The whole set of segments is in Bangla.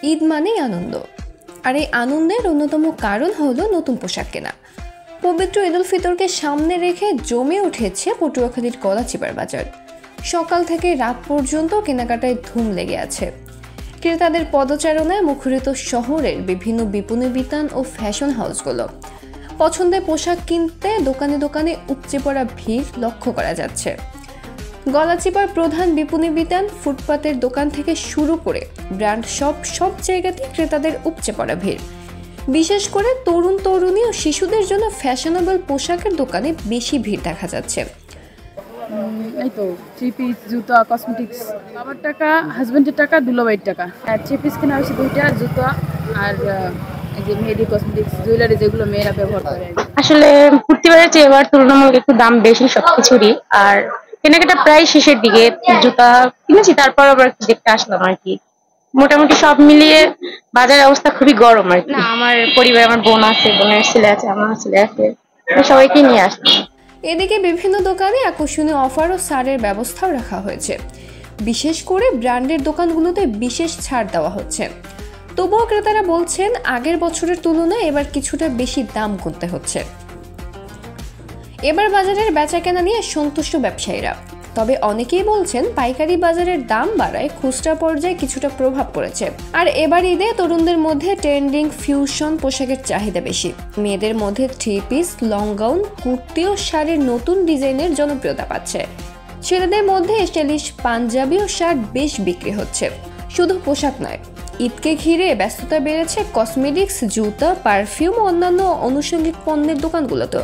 ঈদ মানেই আনন্দ, আর এই আনন্দের অন্যতম কারণ হলো নতুন পোশাক কেনা। পবিত্র ঈদ উল ফিতরকে সামনে রেখে জমে উঠেছে পটুয়াখালীর গলাচিপার বাজার। সকাল থেকে রাত পর্যন্ত কেনাকাটায় ধুম লেগে আছে। ক্রেতাদের পদচারণায় মুখরিত শহরের বিভিন্ন বিপণী বিতান ও ফ্যাশন হাউসগুলো। পছন্দের পোশাক কিনতে দোকানে দোকানে উপচে পড়া ভিড় লক্ষ্য করা যাচ্ছে। গলাচিপার প্রধান বিপণী বিতান, ফুটপাতের দোকান থেকে শুরু করে ব্র্যান্ড সব জায়গাতে ক্রেতাদের উপচে পড়া ভিড়। বিশেষ করে তরুণ তরুণী ও শিশুদের জন্য ফ্যাশনেবল পোশাকের দোকানে বেশি ভিড় দেখা যাচ্ছে। এই তো 3 পিস, জুতা, কসমেটিক্স। বাবার টাকা, হাজবেন্ডের টাকা, দুলাভাইয়ের টাকা। 3 পিস কেনা হয়েছে 2টা, জুতা আর এই যে মেয়েদের কসমেটিক্স, জুয়েলারি যেগুলো মেয়েরা ব্যবহার করে। আসলে প্রতিবারের চেয়ে এবার তুলনামূলক একটু দাম বেশি সবকিছুরই। আর কেনাকাটা প্রায় শেষের দিকে, জুতা কিনেছি, তারপর আবার দেখতে আসলাম আর কি। মোটামুটি সব মিলিয়ে বাজারের অবস্থা খুবই গরম আর কি। আমার পরিবারে আমার বোন আছে, বোনের ছেলে আছে, আমার ছেলে আছে, সবাইকে নিয়ে আসলাম। এদিকে বিভিন্ন দোকানে আকর্ষণীয় অফার ও ছাড়ের ব্যবস্থাও রাখা হয়েছে। বিশেষ করে ব্র্যান্ডের দোকানগুলোতে বিশেষ ছাড় দেওয়া হচ্ছে। তবুও ক্রেতারা বলছেন আগের বছরের তুলনায় এবার কিছুটা বেশি দাম গুনতে হচ্ছে। এবার বাজারের বেচাকেনা নিয়ে সন্তুষ্ট ব্যবসায়ীরা, তবে অনেকেই বলছেন পাইকারি বাজারের দাম বাড়ায় খুচরা পর্যায়ে কিছুটা প্রভাব পড়েছে। আর এবার ঈদে তরুণদের মধ্যে ট্রেন্ডিং ফিউশন পোশাকের চাহিদা বেশি। মেয়েদের মধ্যে 3 পিস, লং গাউন, কুর্তি ও শাড়ির নতুন ডিজাইনের জনপ্রিয়তা পাচ্ছে। ছেলেদের মধ্যে স্টাইলিশ পাঞ্জাবি ও শার্ট বেশ বিক্রি হচ্ছে। শুধু পোশাক নয়, ঈদকে ঘিরে ব্যস্ততা বেড়েছে কসমেটিক্স, জুতা, পারফিউম ও অন্যান্য আনুষঙ্গিক পণ্যের দোকানগুলোতে।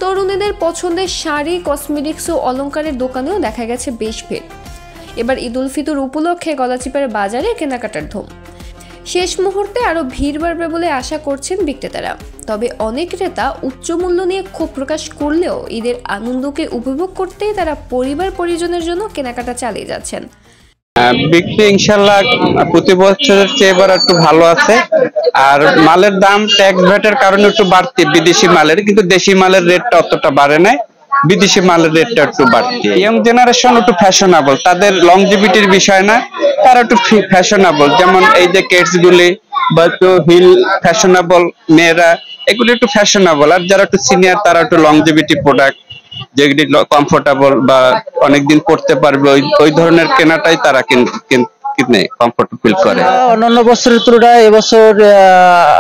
তরুণীদের পছন্দের শাড়ি, কসমেটিক্স ও অলংকারের দোকানেও দেখা গেছে বেশ ভিড়। এবার ঈদ উল ফিতর উপলক্ষে গলাচিপার বাজারে কেনাকাটার ধুম। শেষ মুহূর্তে আরও ভিড় বাড়বে বলে আশা করছেন বিক্রেতারা। তবে অনেক ক্রেতা উচ্চ মূল্য নিয়ে ক্ষোভ প্রকাশ করলেও ঈদের আনন্দকে উপভোগ করতেই তারা পরিবার পরিজনের জন্য কেনাকাটা চালিয়ে যাচ্ছেন। বিক্রি ইনশাল্লাহ প্রতি বছরের চেয়ে এবার একটু ভালো আছে। আর মালের দাম ট্যাক্স ভ্যাটের কারণে একটু বাড়তি বিদেশি মালের, কিন্তু দেশি মালের রেটটা অতটা বাড়ে নাই, বিদেশি মালের রেটটা একটু বাড়তি। ইয়ং জেনারেশন একটু ফ্যাশনেবল, তাদের লংজিভিটির বিষয় না, তারা একটু ফ্যাশনেবল। যেমন এই যে কেটস গুলি বা একটু হিল ফ্যাশনেবল মেয়েরা, এগুলি একটু ফ্যাশনেবল। আর যারা একটু সিনিয়র তারা একটু লংজিভিটি প্রোডাক্ট, যেগুলি কমফোর্টেবল বা অনেকদিন পড়তে পারবে, ওই ধরনের কেনাটাই তারা কিনে কমফোর্ট ফিল করে। অন্যান্য বছরের তুলনায় এবছর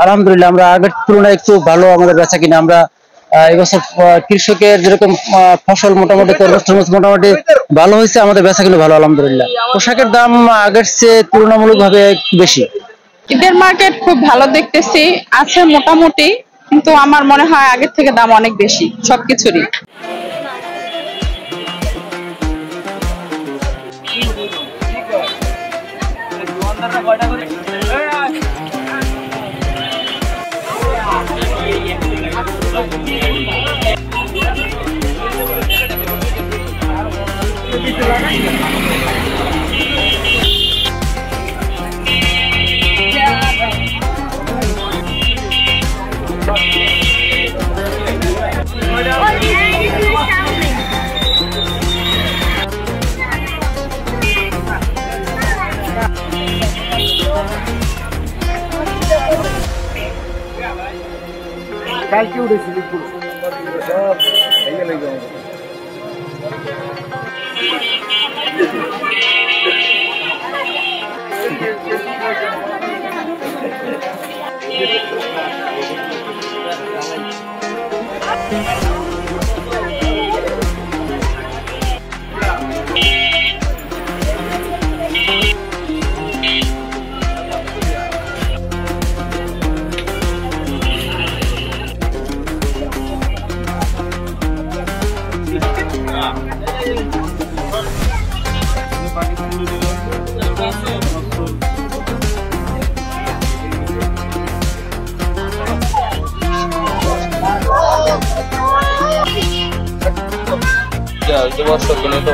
আলহামদুলিল্লাহ আমরা আগের তুলনায় একটু ভালো আমাদের বেচা কিনা। আমরা এবছর কৃষকের যেরকম ফসল মোটামুটি মোটামুটি ভালো হয়েছে, আমাদের বেচা কিনা ভালো আলহামদুলিল্লাহ। পোশাকের দাম আগের চেয়ে তুলনামূলক ভাবে বেশি। ঈদের মার্কেট খুব ভালো দেখতেছি, আছে মোটামুটি, কিন্তু আমার মনে হয় আগের থেকে দাম অনেক বেশি সবকিছুরই। কালকে উঠেছি সব ভেঙে লেগে Ya, yo voy a estar con esto.